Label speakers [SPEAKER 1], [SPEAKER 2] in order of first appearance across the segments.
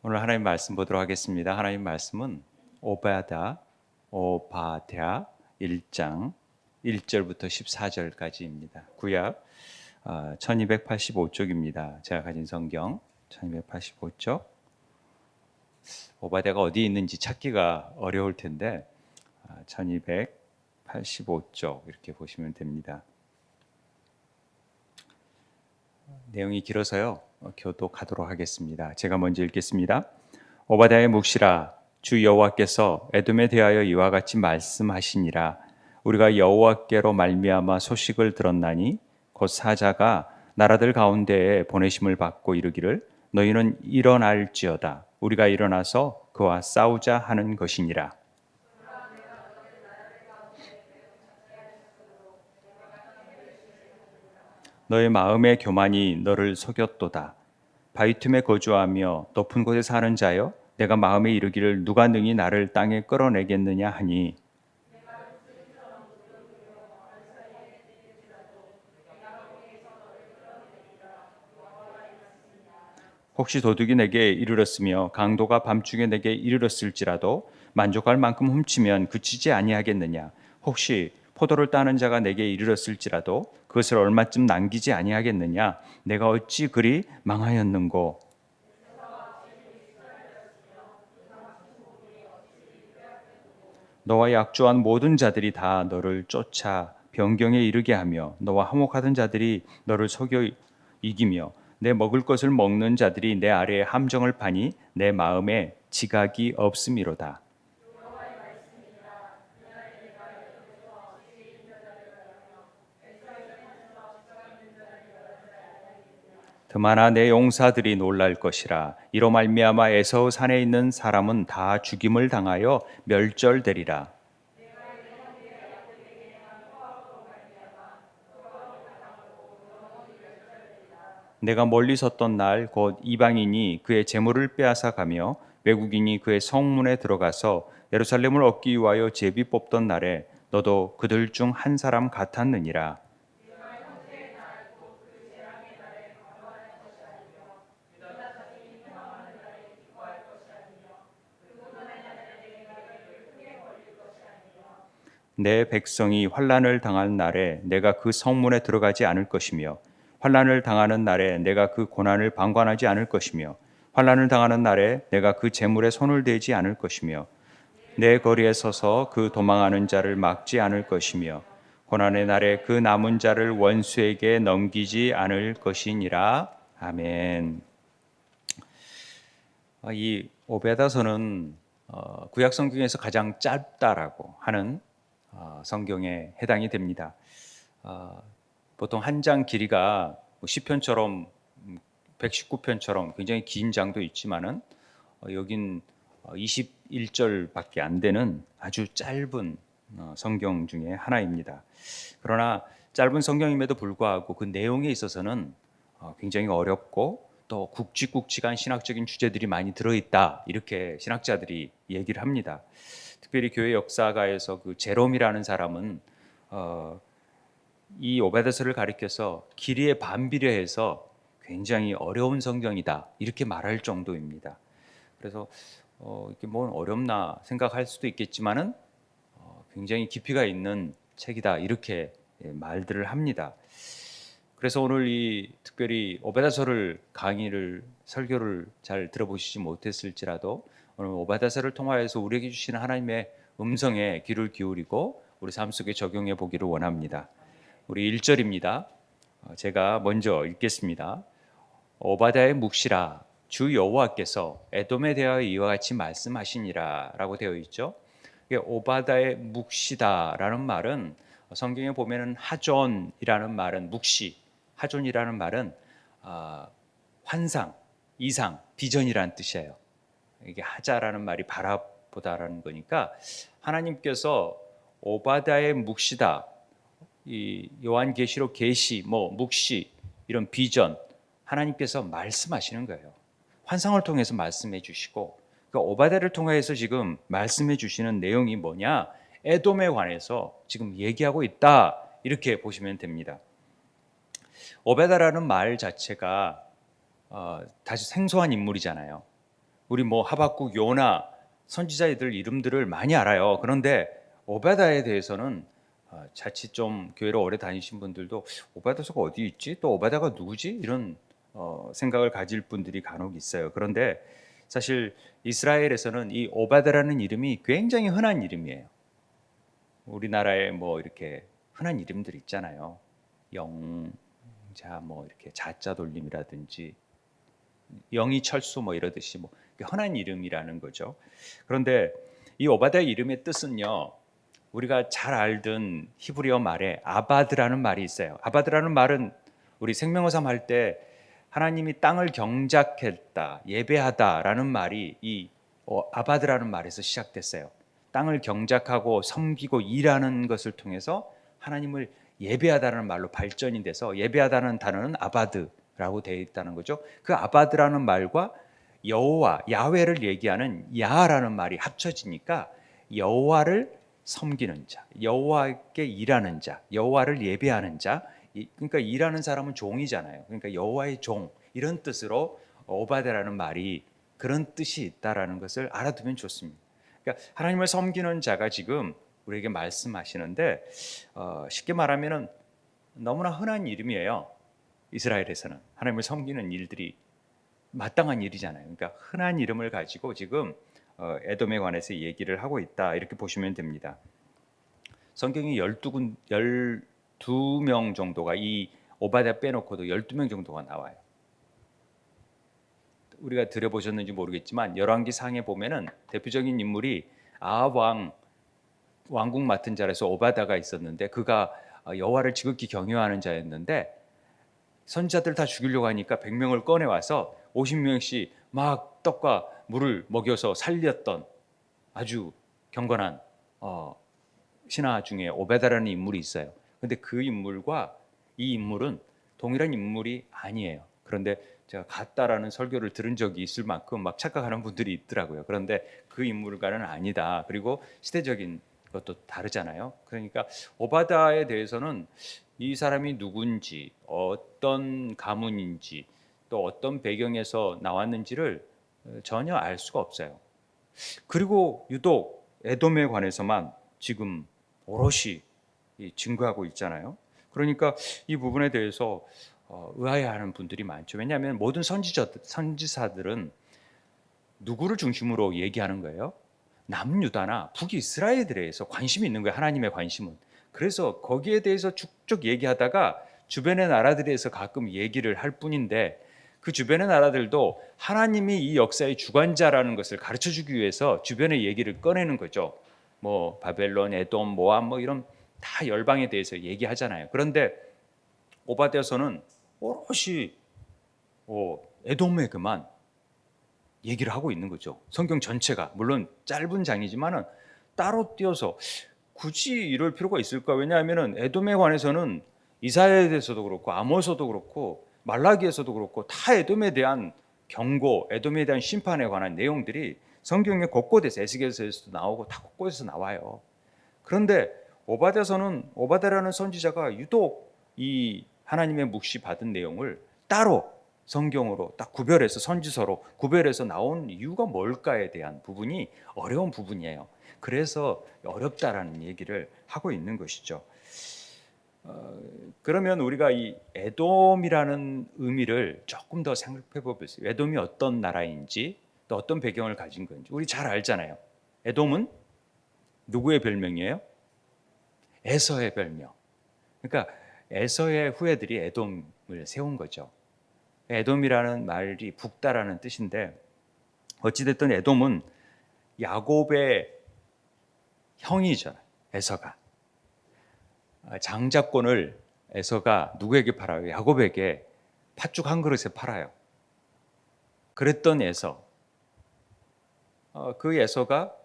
[SPEAKER 1] 오늘 하나님 말씀 보도록 하겠습니다. 하나님 말씀은 오바댜 1장 1절부터 14절까지입니다. 구약 1285쪽입니다. 제가 가진 성경 1285쪽. 오바댜가 어디 있는지 찾기가 어려울 텐데 1285쪽 이렇게 보시면 됩니다. 내용이 길어서요. 교독하도록 하겠습니다. 제가 먼저 읽겠습니다. 오바댜의 묵시라, 주 여호와께서 에돔에 대하여 이와 같이 말씀하시니라. 우리가 여호와께로 말미암아 소식을 들었나니 곧 사자가 나라들 가운데에 보내심을 받고 이르기를 너희는 일어날지어다. 우리가 일어나서 그와 싸우자 하는 것이니라. 너의 마음의 교만이 너를 속였도다. 바위 틈에 거주하며 높은 곳에 사는 자여, 내가 마음에 이르기를 누가 능히 나를 땅에 끌어내겠느냐 하니, 혹시 도둑이 내게 이르렀으며 강도가 밤중에 내게 이르렀을지라도 만족할 만큼 훔치면 그치지 아니하겠느냐. 혹시 포도를 따는 자가 내게 이르렀을지라도 그것을 얼마쯤 남기지 아니하겠느냐. 내가 어찌 그리 망하였는고. 너와 약조한 모든 자들이 다 너를 쫓아 변경에 이르게 하며 너와 화목하던 자들이 너를 속여 이기며 내 먹을 것을 먹는 자들이 내 아래에 함정을 파니 내 마음에 지각이 없음이로다. 드마나 내 용사들이 놀랄 것이라. 이로 말미암아 에서우 산에 있는 사람은 다 죽임을 당하여 멸절되리라. 내가 멀리 섰던 날 곧 이방인이 그의 재물을 빼앗아 가며 외국인이 그의 성문에 들어가서 예루살렘을 얻기 위하여 제비 뽑던 날에 너도 그들 중 한 사람 같았느니라. 내 백성이 환난을 당할 날에 내가 그 성문에 들어가지 않을 것이며 환난을 당하는 날에 내가 그 고난을 방관하지 않을 것이며 환난을 당하는 날에 내가 그 재물에 손을 대지 않을 것이며 내 거리에 서서 그 도망하는 자를 막지 않을 것이며 고난의 날에 그 남은 자를 원수에게 넘기지 않을 것이니라. 아멘. 이 오베다서는 구약 성경에서 가장 짧다라고 하는 성경에 해당이 됩니다. 보통 한 장 길이가 시편처럼 119편처럼 굉장히 긴 장도 있지만은 여긴 21절밖에 안 되는 아주 짧은 성경 중에 하나입니다. 그러나 짧은 성경임에도 불구하고 그 내용에 있어서는 굉장히 어렵고 또 굵직굵직한 신학적인 주제들이 많이 들어있다, 이렇게 신학자들이 얘기를 합니다. 특별히 교회 역사가에서 그 제롬이라는 사람은 이 오베데서를 가리켜서 길이에 반비례해서 굉장히 어려운 성경이다, 이렇게 말할 정도입니다. 그래서 이게 뭐 어렵나 생각할 수도 있겠지만은 굉장히 깊이가 있는 책이다, 이렇게 말들을 합니다. 그래서 오늘 이 특별히 오베다서를 강의를 설교를 잘 들어보시지 못했을지라도 오늘 오베다서를 통하여서 우리에게 주시는 하나님의 음성에 귀를 기울이고 우리 삶 속에 적용해 보기를 원합니다. 우리 1절입니다. 제가 먼저 읽겠습니다. 오바댜의 묵시라, 주 여호와께서 에돔에 대하여 이와 같이 말씀하시니라 라고 되어 있죠. 오바댜의 묵시다라는 말은 성경에 보면은 하존이라는 말은 묵시, 하존이라는 말은 환상, 이상, 비전이라는 뜻이에요. 이게 하자라는 말이 바라보다라는 거니까 하나님께서 오바댜의 묵시다, 이 요한계시록 계시, 묵시, 이런 비전, 하나님께서 말씀하시는 거예요. 환상을 통해서 말씀해 주시고, 그러니까 오바댜를 통해서 지금 말씀해 주시는 내용이 뭐냐? 에돔에 관해서 지금 얘기하고 있다, 이렇게 보시면 됩니다. 오베다라는 말 자체가 다시 생소한 인물이잖아요. 우리 뭐 하박국, 요나 선지자들 이름들을 많이 알아요. 그런데 오바다에 대해서는 자칫 좀 교회를 오래 다니신 분들도 오바다서가 어디 있지? 또 오바다가 누구지? 이런 생각을 가질 분들이 간혹 있어요. 그런데 사실 이스라엘에서는 이 오바다라는 이름이 굉장히 흔한 이름이에요. 우리나라에 뭐 이렇게 흔한 이름들 있잖아요. 영자 뭐 이렇게 자자 돌림이라든지 영이 철수 뭐 이러듯이 뭐 흔한 이름이라는 거죠. 그런데 이 오바다의 이름의 뜻은요, 우리가 잘 알던 히브리어 말에 아바드라는 말이 있어요. 아바드라는 말은 우리 생명어삼 할 때 하나님이 땅을 경작했다, 예배하다라는 말이 이 아바드라는 말에서 시작됐어요. 땅을 경작하고 섬기고 일하는 것을 통해서 하나님을 예배하다는 말로 발전이 돼서 예배하다는 단어는 아바드라고 되어 있다는 거죠. 그 아바드라는 말과 여호와, 야훼를 얘기하는 야라는 말이 합쳐지니까 여호와를 섬기는 자, 여호와께 일하는 자, 여호와를 예배하는 자. 그러니까 일하는 사람은 종이잖아요. 그러니까 여호와의 종, 이런 뜻으로 오바데라는 말이 그런 뜻이 있다라는 것을 알아두면 좋습니다. 그러니까 하나님을 섬기는 자가 지금 우리에게 말씀하시는데 쉽게 말하면은 너무나 흔한 이름이에요. 이스라엘에서는 하나님을 섬기는 일들이 마땅한 일이잖아요. 그러니까 흔한 이름을 가지고 지금 에돔에 관해서 얘기를 하고 있다, 이렇게 보시면 됩니다. 성경이 12명 정도가, 이 오바댜 빼놓고도 12명 정도가 나와요. 우리가 들어보셨는지 모르겠지만 열왕기 상에 보면은 대표적인 인물이 아합 왕국 맡은 자라서 오바다가 있었는데, 그가 여호와를 지극히 경외하는 자였는데 선지자들 다 죽이려고 하니까 100명을 꺼내 와서 50명씩 막 떡과 물을 먹여서 살렸던 아주 경건한 신하 중에 오베다라는 인물이 있어요. 근데 그 인물과 이 인물은 동일한 인물이 아니에요. 그런데 제가 같다라는 설교를 들은 적이 있을 만큼 막 착각하는 분들이 있더라고요. 그런데 그 인물과는 아니다. 그리고 시대적인 것도 다르잖아요. 그러니까 오바다에 대해서는 이 사람이 누군지, 어떤 가문인지, 또 어떤 배경에서 나왔는지를 전혀 알 수가 없어요. 그리고 유독 에돔에 관해서만 지금 오롯이 증거하고 있잖아요. 그러니까 이 부분에 대해서 의아해하는 분들이 많죠. 왜냐하면 모든 선지사들은 누구를 중심으로 얘기하는 거예요? 남유다나 북이스라엘에 대해서 관심이 있는 거예요. 하나님의 관심은. 그래서 거기에 대해서 쭉쭉 얘기하다가 주변의 나라들에서 가끔 얘기를 할 뿐인데, 그 주변의 나라들도 하나님이 이 역사의 주관자라는 것을 가르쳐주기 위해서 주변의 얘기를 꺼내는 거죠. 뭐 바벨론, 에돔, 모압 뭐 이런 다 열방에 대해서 얘기하잖아요. 그런데 오바댜서는 오롯이 에돔에 그만 얘기를 하고 있는 거죠. 성경 전체가 물론 짧은 장이지만은 따로 띄어서 굳이 이럴 필요가 있을까? 왜냐하면은 에돔에 관해서는 이사야에서도 그렇고 아모스도 그렇고 말라기에서도 그렇고 다 에돔에 대한 경고, 에돔에 대한 심판에 관한 내용들이 성경의 곳곳에서, 에스겔서에서도 나오고 다 곳곳에서 나와요. 그런데 오바댜라는 선지자가 유독 이 하나님의 묵시 받은 내용을 따로 성경으로 딱 구별해서, 선지서로 구별해서 나온 이유가 뭘까에 대한 부분이 어려운 부분이에요. 그래서 어렵다라는 얘기를 하고 있는 것이죠. 그러면 우리가 이 에돔이라는 의미를 조금 더 생각해 보겠습니다. 에돔이 어떤 나라인지, 또 어떤 배경을 가진 건지 우리 잘 알잖아요. 에돔은 누구의 별명이에요? 에서의 별명. 그러니까 에서의 후예들이 에돔을 세운 거죠. 에돔이라는 말이 북다라는 뜻인데, 어찌됐든 에돔은 야곱의 형이잖아요. 에서가 장자권을 에서가 누구에게 팔아요? 야곱에게 팥죽 한 그릇에 팔아요. 그랬던 에서, 그 에서가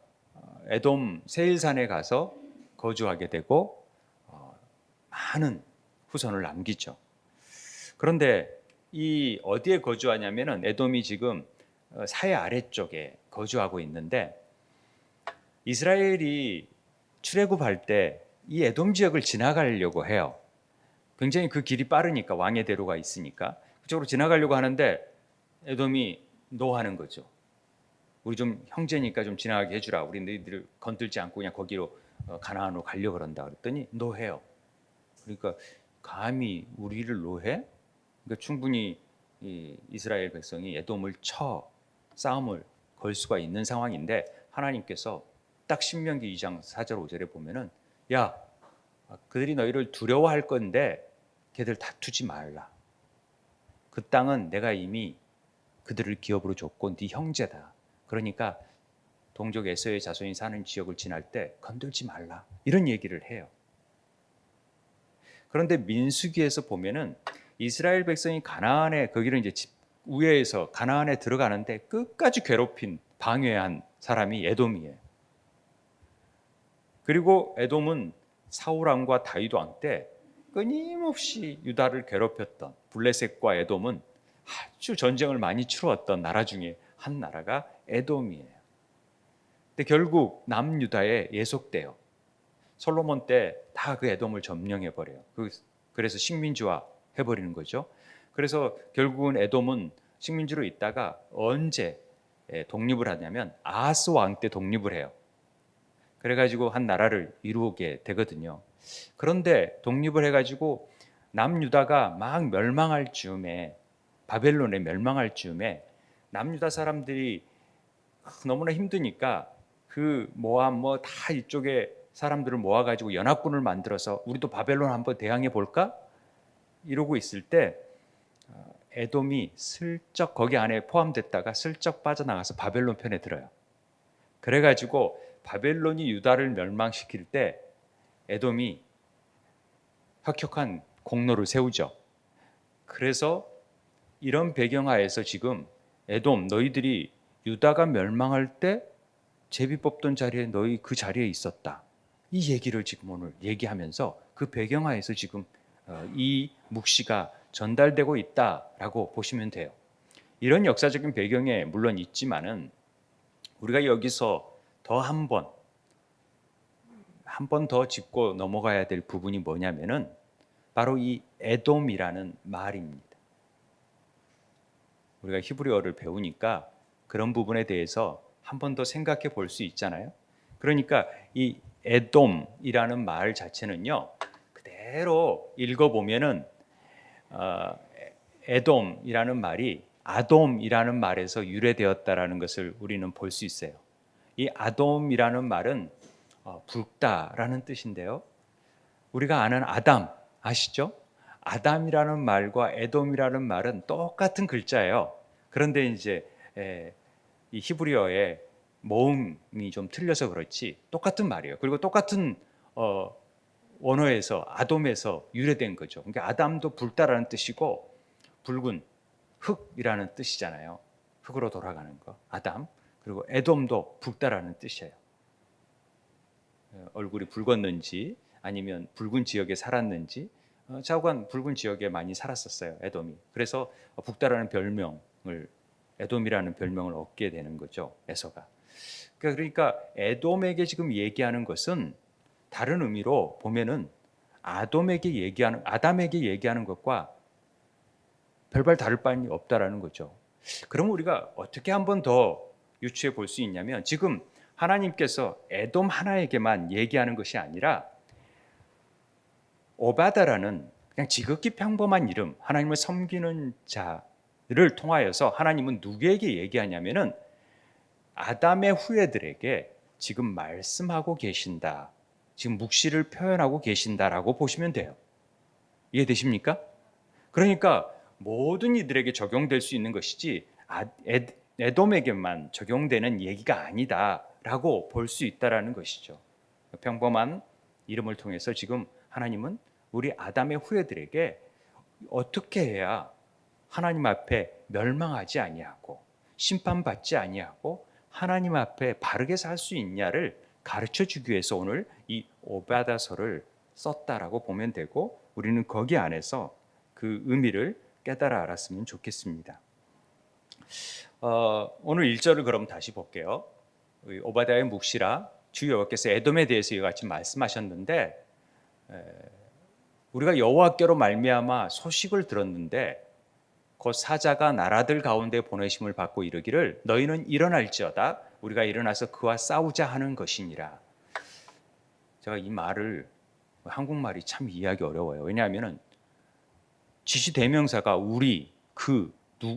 [SPEAKER 1] 에돔 세일산에 가서 거주하게 되고 많은 후손을 남기죠. 그런데 이 어디에 거주하냐면은 에돔이 지금 사해 아래쪽에 거주하고 있는데, 이스라엘이 출애굽할 때 이 에돔 지역을 지나가려고 해요. 굉장히 그 길이 빠르니까, 왕의 대로가 있으니까 그쪽으로 지나가려고 하는데 에돔이 노하는 거죠. 우리 좀 형제니까 좀 지나가게 해주라. 우리 너희들을 건들지 않고 그냥 거기로 가나안으로 가려 그런다. 그랬더니 노해요. 그러니까 감히 우리를 노해? 그러니까 충분히 이 이스라엘 백성이 에돔을 쳐 싸움을 걸 수가 있는 상황인데 하나님께서 딱 신명기 2장 4절 5절에 보면은 야 그들이 너희를 두려워할 건데 걔들 다투지 말라. 그 땅은 내가 이미 그들을 기업으로 줬고 네 형제다. 그러니까 동족 에서의 자손이 사는 지역을 지날 때 건들지 말라. 이런 얘기를 해요. 그런데 민수기에서 보면은 이스라엘 백성이 가나안에 거기를 이제 우회해서 가나안에 들어가는데 끝까지 괴롭힌 방해한 사람이 에돔이에요. 그리고 에돔은 사울 왕과 다윗 왕 때 끊임없이 유다를 괴롭혔던 블레셋과 에돔은 아주 전쟁을 많이 치루었던 나라 중에 한 나라가 에돔이에요. 근데 결국 남유다에 예속돼요. 솔로몬 때 다 그 에돔을 점령해 버려요. 그래서 식민지화 해버리는 거죠. 그래서 결국은 에돔은 식민지로 있다가 언제 독립을 하냐면 아하스 왕 때 독립을 해요. 그래가지고 한 나라를 이루게 되거든요. 그런데 독립을 해가지고 남유다가 막 멸망할 즈음에 바벨론에 멸망할 즈음에 남유다 사람들이 너무나 힘드니까 그 모압 뭐 다 이쪽에 사람들을 모아가지고 연합군을 만들어서 우리도 바벨론 한번 대항해 볼까? 이러고 있을 때 에돔이 슬쩍 거기 안에 포함됐다가 슬쩍 빠져나가서 바벨론 편에 들어요. 그래가지고 바벨론이 유다를 멸망시킬 때 에돔이 혁혁한 공로를 세우죠. 그래서 이런 배경하에서 지금 에돔 너희들이 유다가 멸망할 때 제비 뽑던 자리에 너희 그 자리에 있었다. 이 얘기를 지금 오늘 얘기하면서 그 배경하에서 지금 이 묵시가 전달되고 있다라고 보시면 돼요. 이런 역사적인 배경에 물론 있지만은 우리가 여기서 더 한 번 더 짚고 넘어가야 될 부분이 뭐냐면은 바로 이 에돔이라는 말입니다. 우리가 히브리어를 배우니까 그런 부분에 대해서 한 번 더 생각해 볼 수 있잖아요. 그러니까 이 에돔이라는 말 자체는요, 그대로 읽어보면은 에돔이라는 말이 아돔이라는 말에서 유래되었다라는 것을 우리는 볼 수 있어요. 이 아돔이라는 말은 붉다라는 뜻인데요. 우리가 아는 아담 아시죠? 아담이라는 말과 에돔이라는 말은 똑같은 글자예요. 그런데 이제 이 히브리어의 모음이 좀 틀려서 그렇지 똑같은 말이에요. 그리고 똑같은 원어에서 아돔에서 유래된 거죠. 그러니까 아담도 붉다라는 뜻이고 붉은 흙이라는 뜻이잖아요. 흙으로 돌아가는 거 아담. 그리고 에돔도 붉다라는 뜻이에요. 얼굴이 붉었는지 아니면 붉은 지역에 살았는지 좌우간 붉은 지역에 많이 살았었어요. 에돔이. 그래서 붉다라는 별명을 에돔이라는 별명을 얻게 되는 거죠. 에서가. 그러니까 에돔에게 지금 얘기하는 것은 다른 의미로 보면은 아담에게 얘기하는 것과 별반 다를 바는 없다라는 거죠. 그럼 우리가 어떻게 한번 더 유추해 볼 수 있냐면 지금 하나님께서 에돔 하나에게만 얘기하는 것이 아니라 오바다라는 그냥 지극히 평범한 이름, 하나님을 섬기는 자를 통하여서 하나님은 누구에게 얘기하냐면은 아담의 후예들에게 지금 말씀하고 계신다. 지금 묵시를 표현하고 계신다라고 보시면 돼요. 이해되십니까? 그러니까 모든 이들에게 적용될 수 있는 것이지 에돔에게만 적용되는 얘기가 아니다라고 볼 수 있다라는 것이죠. 평범한 이름을 통해서 지금 하나님은 우리 아담의 후예들에게 어떻게 해야 하나님 앞에 멸망하지 아니하고 심판받지 아니하고 하나님 앞에 바르게 살 수 있냐를 가르쳐 주기 위해서 오늘 이 오바다서를 썼다라고 보면 되고 우리는 거기 안에서 그 의미를 깨달아 알았으면 좋겠습니다. 오늘 1절을 그럼 다시 볼게요. 오바다의 묵시라 주 여호와께서 에돔에 대해서 이와 같이 말씀하셨는데 우리가 여호와께로 말미암아 소식을 들었는데 곧 사자가 나라들 가운데 보내심을 받고 이르기를 너희는 일어날지어다 우리가 일어나서 그와 싸우자 하는 것이니라. 제가 이 말을 한국말이 참 이해하기 어려워요. 왜냐하면 지시 대명사가 우리,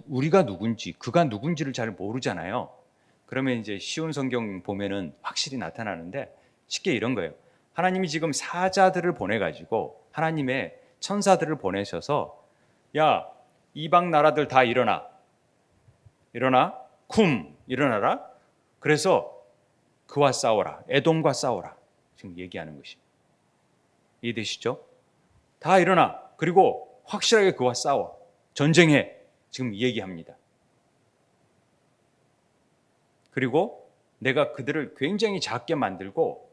[SPEAKER 1] 우리가 누군지, 그가 누군지를 잘 모르잖아요. 그러면 이제 쉬운 성경 보면은 확실히 나타나는데 쉽게 이런 거예요. 하나님이 지금 사자들을 보내가지고 하나님의 천사들을 보내셔서 야, 이방 나라들 다 일어나. 일어나라. 그래서 그와 싸워라. 에돔과 싸워라. 지금 얘기하는 것입니다. 이해되시죠? 다 일어나. 그리고 확실하게 그와 싸워. 전쟁해. 지금 얘기합니다. 그리고 내가 그들을 굉장히 작게 만들고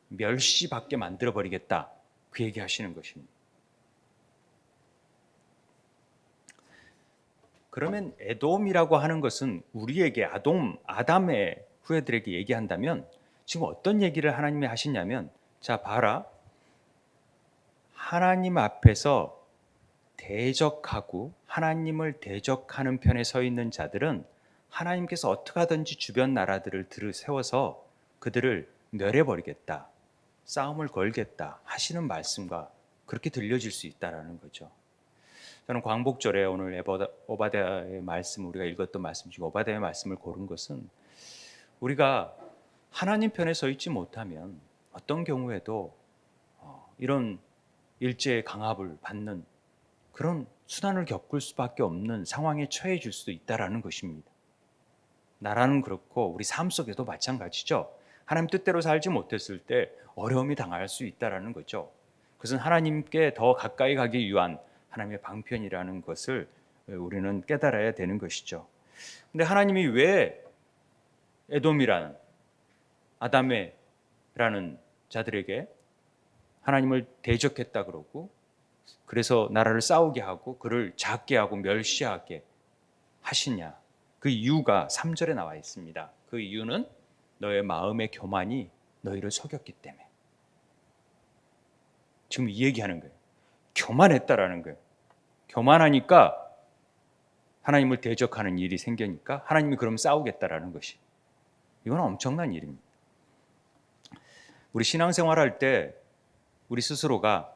[SPEAKER 1] 멸시받게 만들어버리겠다. 그 얘기하시는 것입니다. 그러면 에돔이라고 하는 것은 우리에게 아담의 후예들에게 얘기한다면 지금 어떤 얘기를 하나님이 하시냐면 자 봐라. 하나님 앞에서 대적하고 하나님을 대적하는 편에 서 있는 자들은 하나님께서 어떻게 하든지 주변 나라들을 세워서 그들을 멸해버리겠다. 싸움을 걸겠다 하시는 말씀과 그렇게 들려질 수 있다라는 거죠. 저는 광복절에 오늘 오바댜의 말씀 우리가 읽었던 말씀 중에 오바댜의 말씀을 고른 것은 우리가 하나님 편에 서 있지 못하면 어떤 경우에도 이런 일제의 강압을 받는 그런 수단을 겪을 수밖에 없는 상황에 처해질 수도 있다라는 것입니다. 나라는 그렇고 우리 삶 속에도 마찬가지죠. 하나님 뜻대로 살지 못했을 때 어려움이 당할 수 있다라는 거죠. 그것은 하나님께 더 가까이 가기 위한 하나님의 방편이라는 것을 우리는 깨달아야 되는 것이죠. 근데 하나님이 왜 에돔이라는 아담의라는 자들에게 하나님을 대적했다 그러고 그래서 나라를 싸우게 하고 그를 작게 하고 멸시하게 하시냐? 그 이유가 3절에 나와 있습니다. 그 이유는 너의 마음의 교만이 너희를 속였기 때문에. 지금 이 얘기하는 거예요. 교만했다라는 거예요. 교만하니까 하나님을 대적하는 일이 생기니까 하나님이 그럼 싸우겠다라는 것이. 이건 엄청난 일입니다. 우리 신앙생활할 때 우리 스스로가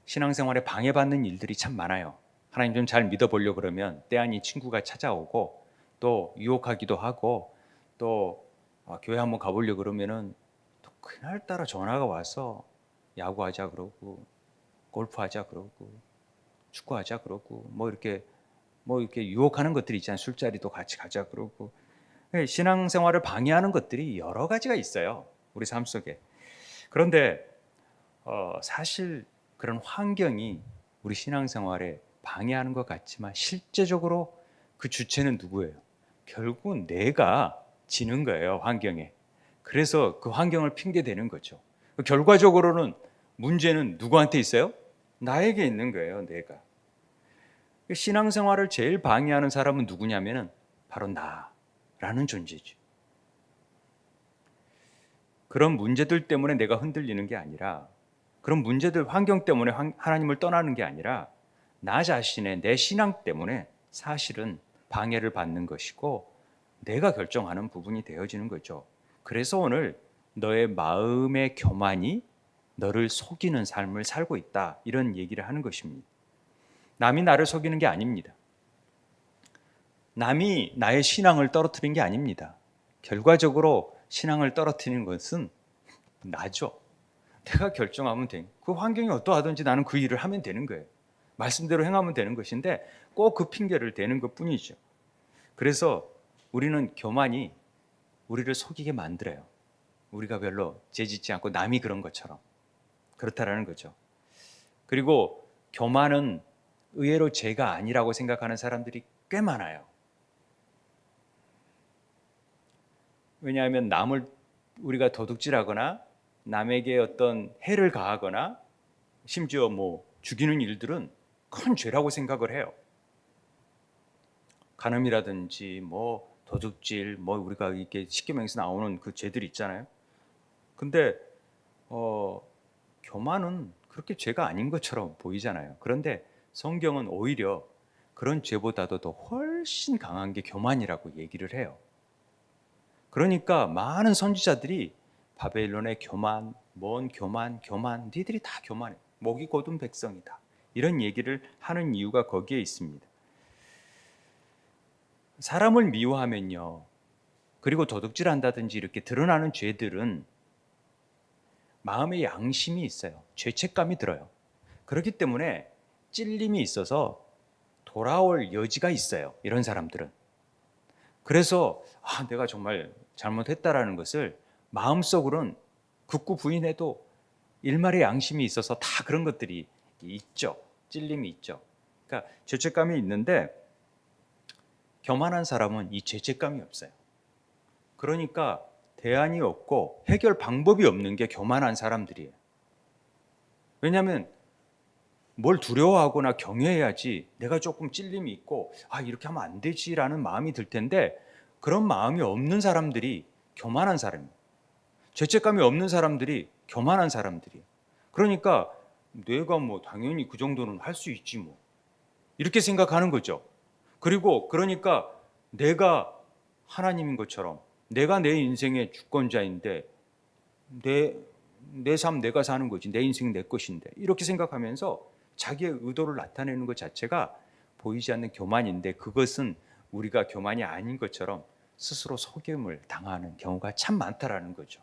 [SPEAKER 1] 신앙생활에 방해받는 일들이 참 많아요. 하나님 좀 잘 믿어보려고 그러면 때 아닌 친구가 찾아오고 또 유혹하기도 하고 또 교회 한번 가보려고 그러면은 또 그날따라 전화가 와서 야구하자 그러고 골프하자 그러고 축구하자 그러고 뭐 이렇게 유혹하는 것들이 있잖아요. 술자리도 같이 가자 그러고 신앙생활을 방해하는 것들이 여러 가지가 있어요. 우리 삶 속에. 그런데 사실 그런 환경이 우리 신앙생활에 방해하는 것 같지만 실제적으로 그 주체는 누구예요? 결국 내가 지는 거예요, 환경에. 그래서 그 환경을 핑계 대는 거죠. 결과적으로는 문제는 누구한테 있어요? 나에게 있는 거예요, 내가. 신앙생활을 제일 방해하는 사람은 누구냐면은 바로 나라는 존재죠. 그런 문제들 때문에 내가 흔들리는 게 아니라 그런 문제들 환경 때문에 하나님을 떠나는 게 아니라 나 자신의 내 신앙 때문에 사실은 방해를 받는 것이고 내가 결정하는 부분이 되어지는 거죠. 그래서 오늘 너의 마음의 교만이 너를 속이는 삶을 살고 있다 이런 얘기를 하는 것입니다. 남이 나를 속이는 게 아닙니다. 남이 나의 신앙을 떨어뜨린 게 아닙니다. 결과적으로 신앙을 떨어뜨리는 것은 나죠. 내가 결정하면 돼. 그 환경이 어떠하든지 나는 그 일을 하면 되는 거예요. 말씀대로 행하면 되는 것인데 꼭 그 핑계를 대는 것뿐이죠. 그래서 우리는 교만이 우리를 속이게 만들어요. 우리가 별로 죄짓지 않고 남이 그런 것처럼 그렇다라는 거죠. 그리고 교만은 의외로 죄가 아니라고 생각하는 사람들이 꽤 많아요. 왜냐하면 남을 우리가 도둑질하거나 남에게 어떤 해를 가하거나 심지어 죽이는 일들은 큰 죄라고 생각을 해요. 간음이라든지 도둑질 우리가 이렇게 십계명에서 나오는 그 죄들이 있잖아요. 근데 교만은 그렇게 죄가 아닌 것처럼 보이잖아요. 그런데 성경은 오히려 그런 죄보다도 더 훨씬 강한 게 교만이라고 얘기를 해요. 그러니까 많은 선지자들이 바벨론의 교만, 뭔 교만, 교만, 니들이 다 교만해. 목이 곧은 백성이다. 이런 얘기를 하는 이유가 거기에 있습니다. 사람을 미워하면요, 그리고 도둑질한다든지 이렇게 드러나는 죄들은 마음의 양심이 있어요. 죄책감이 들어요. 그렇기 때문에 찔림이 있어서 돌아올 여지가 있어요. 이런 사람들은. 그래서 내가 정말 잘못했다라는 것을 마음속으로는 극구 부인해도 일말의 양심이 있어서 다 그런 것들이 있죠. 찔림이 있죠. 그러니까 죄책감이 있는데 교만한 사람은 이 죄책감이 없어요. 그러니까 대안이 없고 해결 방법이 없는 게 교만한 사람들이에요. 왜냐하면 뭘 두려워하거나 경외해야지 내가 조금 찔림이 있고 이렇게 하면 안 되지라는 마음이 들 텐데 그런 마음이 없는 사람들이 교만한 사람이에요. 죄책감이 없는 사람들이 교만한 사람들이에요. 그러니까 내가 뭐 당연히 그 정도는 할 수 있지 뭐 이렇게 생각하는 거죠. 그리고 그러니까 내가 하나님인 것처럼 내가 내 인생의 주권자인데 내 삶 내가 사는 거지 내 인생 내 것인데 이렇게 생각하면서 자기의 의도를 나타내는 것 자체가 보이지 않는 교만인데 그것은 우리가 교만이 아닌 것처럼 스스로 속임을 당하는 경우가 참 많다라는 거죠.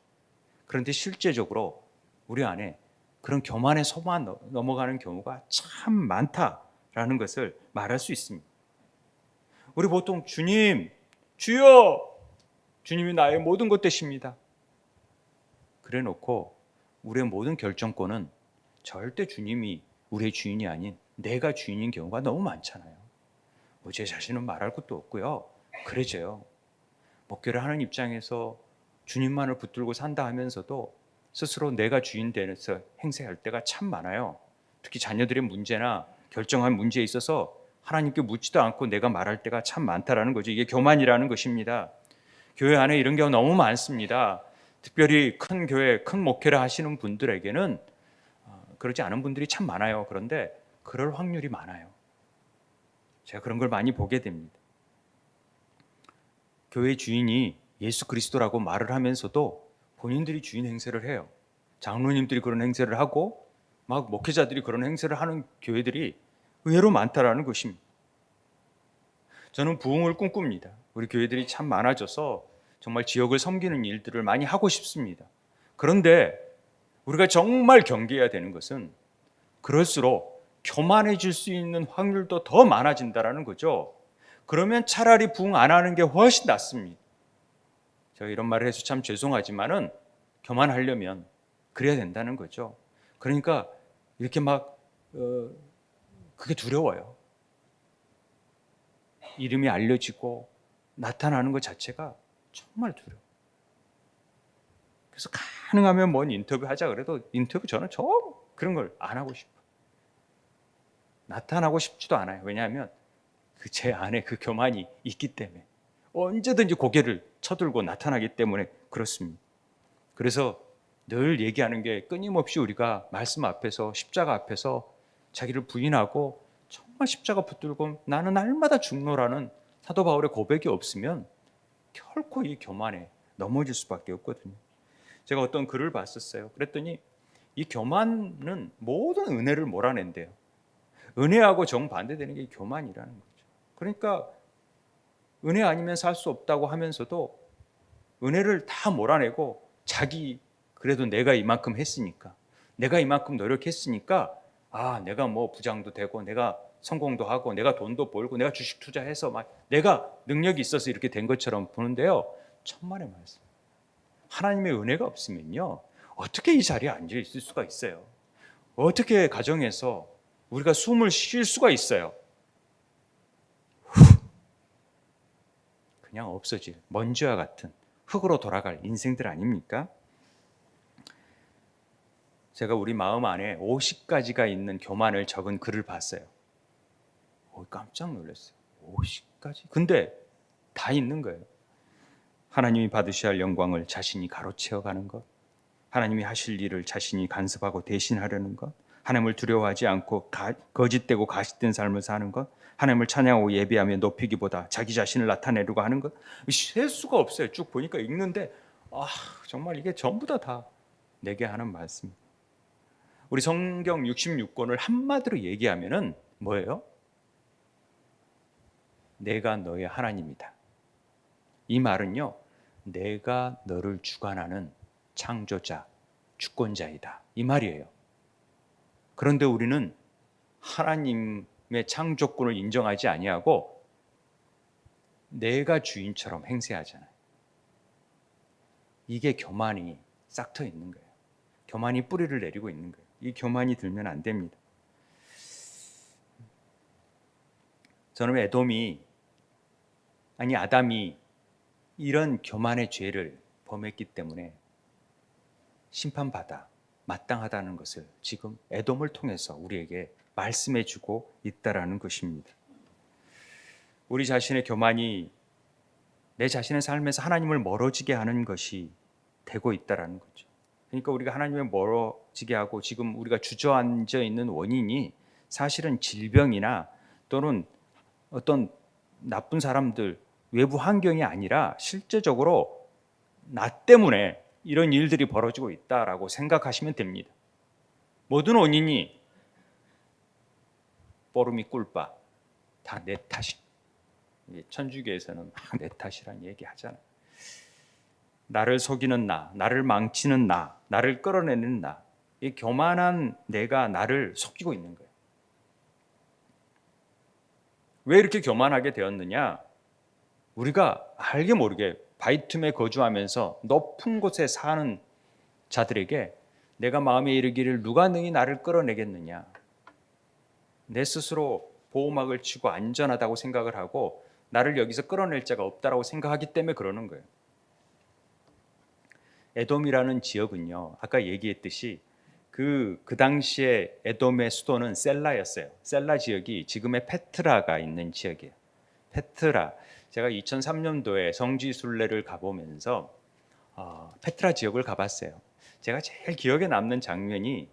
[SPEAKER 1] 그런데 실제적으로 우리 안에 그런 교만의 소만 넘어가는 경우가 참 많다라는 것을 말할 수 있습니다. 우리 보통 주님, 주여, 주님이 나의 모든 것 되십니다. 그래 놓고 우리의 모든 결정권은 절대 주님이 우리의 주인이 아닌 내가 주인인 경우가 너무 많잖아요. 제 자신은 말할 것도 없고요. 그래져요. 목회를 하는 입장에서 주님만을 붙들고 산다 하면서도 스스로 내가 주인 되어서 행세할 때가 참 많아요. 특히 자녀들의 문제나 결정한 문제에 있어서 하나님께 묻지도 않고 내가 말할 때가 참 많다라는 거죠. 이게 교만이라는 것입니다. 교회 안에 이런 경우 너무 많습니다. 특별히 큰 교회, 큰 목회를 하시는 분들에게는 그러지 않은 분들이 참 많아요. 그런데 그럴 확률이 많아요. 제가 그런 걸 많이 보게 됩니다. 교회 주인이 예수 그리스도라고 말을 하면서도 본인들이 주인 행세를 해요. 장로님들이 그런 행세를 하고 막 목회자들이 그런 행세를 하는 교회들이 의외로 많다라는 것입니다. 저는 부흥을 꿈꿉니다. 우리 교회들이 참 많아져서 정말 지역을 섬기는 일들을 많이 하고 싶습니다. 그런데 우리가 정말 경계해야 되는 것은 그럴수록 교만해질 수 있는 확률도 더 많아진다라는 거죠. 그러면 차라리 부흥 안 하는 게 훨씬 낫습니다. 제가 이런 말을 해서 참 죄송하지만은 교만하려면 그래야 된다는 거죠. 그러니까 이렇게 막 그게 두려워요. 이름이 알려지고 나타나는 것 자체가 정말 두려워. 그래서 가능하면 뭔 인터뷰 하자 그래도 인터뷰 저는 그런 걸 안 하고 싶어요. 나타나고 싶지도 않아요. 왜냐하면 제 안에 그 교만이 있기 때문에 언제든지 고개를 쳐들고 나타나기 때문에 그렇습니다. 그래서 늘 얘기하는 게 끊임없이 우리가 말씀 앞에서 십자가 앞에서 자기를 부인하고 정말 십자가 붙들고 나는 날마다 죽노라는 사도 바울의 고백이 없으면 결코 이 교만에 넘어질 수밖에 없거든요. 제가 어떤 글을 봤었어요. 그랬더니 이 교만은 모든 은혜를 몰아낸대요. 은혜하고 정반대되는 게 교만이라는 거죠. 그러니까 은혜 아니면 살 수 없다고 하면서도 은혜를 다 몰아내고 자기 그래도 내가 이만큼 했으니까 내가 이만큼 노력했으니까 내가 뭐 부장도 되고 내가 성공도 하고 내가 돈도 벌고 내가 주식 투자해서 막 내가 능력이 있어서 이렇게 된 것처럼 보는데요. 천만의 말씀. 하나님의 은혜가 없으면요. 어떻게 이 자리에 앉아 있을 수가 있어요? 어떻게 가정에서 우리가 숨을 쉴 수가 있어요? 그냥 없어질 먼지와 같은 흙으로 돌아갈 인생들 아닙니까? 제가 우리 마음 안에 50가지가 있는 교만을 적은 글을 봤어요. 깜짝 놀랐어요. 50가지? 근데 다 있는 거예요. 하나님이 받으셔야 할 영광을 자신이 가로채어 가는 것, 하나님이 하실 일을 자신이 간섭하고 대신하려는 것, 하나님을 두려워하지 않고 거짓되고 가식된 삶을 사는 것, 하나님을 찬양하고 예배하며 높이기보다 자기 자신을 나타내려고 하는 것, 셀 수가 없어요. 쭉 보니까 읽는데 정말 이게 전부 다 내게 하는 말씀. 우리 성경 66권을 한마디로 얘기하면은 뭐예요? 내가 너의 하나님이다. 이 말은요, 내가 너를 주관하는 창조자, 주권자이다. 이 말이에요. 그런데 우리는 하나님의 창조권을 인정하지 아니하고 내가 주인처럼 행세하잖아요. 이게 교만이 싹터 있는 거예요. 교만이 뿌리를 내리고 있는 거예요. 이 교만이 들면 안 됩니다. 저는 아담이 이런 교만의 죄를 범했기 때문에 심판받아 마땅하다는 것을 지금 에돔을 통해서 우리에게 말씀해 주고 있다라는 것입니다. 우리 자신의 교만이 내 자신의 삶에서 하나님을 멀어지게 하는 것이 되고 있다라는 거죠. 그러니까 우리가 하나님을 멀어지게 하고 지금 우리가 주저앉아 있는 원인이 사실은 질병이나 또는 어떤 나쁜 사람들, 외부 환경이 아니라 실제적으로 나 때문에 이런 일들이 벌어지고 있다라고 생각하시면 됩니다. 모든 원인이 뽀름이 꿀빠 다 내 탓이. 천주교에서는 내 탓이란 얘기 하잖아요. 나를 속이는 나, 나를 망치는 나, 나를 끌어내는 나, 이 교만한 내가 나를 속이고 있는 거예요. 왜 이렇게 교만하게 되었느냐? 우리가 알게 모르게 바이툼에 거주하면서 높은 곳에 사는 자들에게 내가 마음에 이르기를 누가 능히 나를 끌어내겠느냐? 내 스스로 보호막을 치고 안전하다고 생각을 하고 나를 여기서 끌어낼 자가 없다라고 생각하기 때문에 그러는 거예요. 에돔이라는 지역은요, 아까 얘기했듯이 그 당시에 에돔의 수도는 셀라였어요. 셀라 지역이 지금의 페트라가 있는 지역이에요. 페트라. 제가 2003년도에 성지순례를 가보면서 페트라 지역을 가봤어요. 제가 제일 기억에 남는 장면이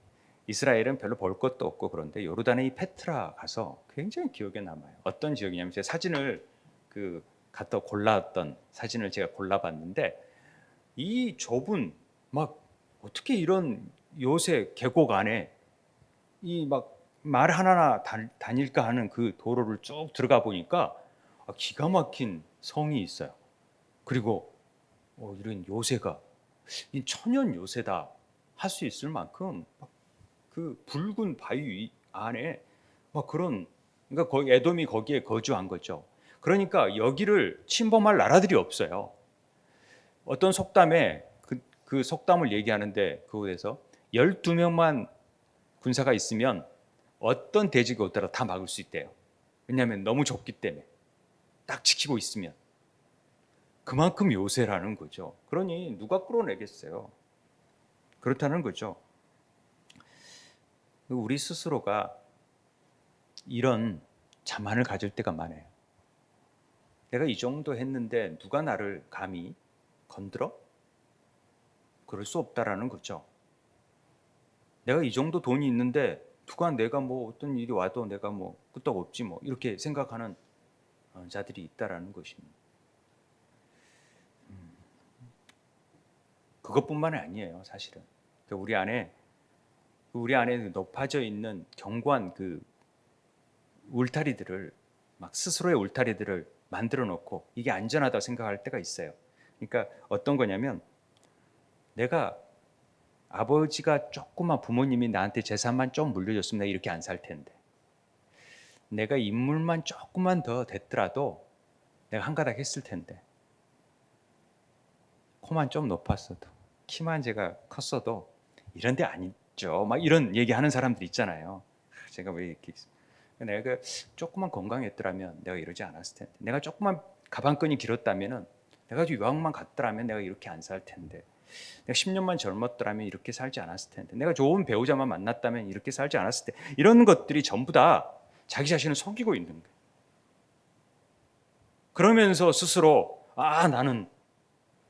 [SPEAKER 1] 이스라엘은 별로 볼 것도 없고 그런데 요르단의 이 페트라 가서 굉장히 기억에 남아요. 어떤 지역이냐면 제가 사진을 갖다 골랐던 사진을 제가 골라봤는데 이 좁은 막 어떻게 이런 요새 계곡 안에 이 막 말 하나나 다닐까 하는 그 도로를 쭉 들어가 보니까 기가 막힌 성이 있어요. 그리고 이런 요새가 이 천연 요새다 할 수 있을 만큼 그 붉은 바위 안에 막 그러니까 거기 에돔이 거기에 거주한 거죠. 그러니까 여기를 침범할 나라들이 없어요. 어떤 속담에 그 속담을 얘기하는데 그곳에서 12명만 군사가 있으면 어떤 대적이 오더라도 다 막을 수 있대요. 왜냐하면 너무 좁기 때문에 딱 지키고 있으면 그만큼 요새라는 거죠. 그러니 누가 끌어내겠어요. 그렇다는 거죠. 우리 스스로가 이런 자만을 가질 때가 많아요. 내가 이 정도 했는데 누가 나를 감히 건드려? 그럴 수 없다라는 거죠. 내가 이 정도 돈이 있는데 누가 내가 뭐 어떤 일이 와도 내가 뭐 끄떡없지 뭐 이렇게 생각하는 자들이 있다라는 것입니다. 그것뿐만이 아니에요, 사실은. 우리 안에 높아져 있는 견고한 그 울타리들을 막 스스로의 울타리들을 만들어 놓고 이게 안전하다고 생각할 때가 있어요. 그러니까 어떤 거냐면 내가 아버지가 조금만 부모님이 나한테 재산만 좀 물려줬으면 내가 이렇게 안 살 텐데 내가 인물만 조금만 더 됐더라도 내가 한 가닥 했을 텐데 코만 좀 높았어도 키만 제가 컸어도 이런 데 아니죠. 막 이런 얘기하는 사람들 있잖아요. 제가 왜 이렇게 내가 조금만 건강했더라면 내가 이러지 않았을 텐데 내가 조금만 가방끈이 길었다면은 내가 유학만 갔더라면 내가 이렇게 안 살 텐데 내가 10년만 젊었더라면 이렇게 살지 않았을 텐데 내가 좋은 배우자만 만났다면 이렇게 살지 않았을 텐데 이런 것들이 전부 다 자기 자신을 속이고 있는 거예요. 그러면서 스스로 나는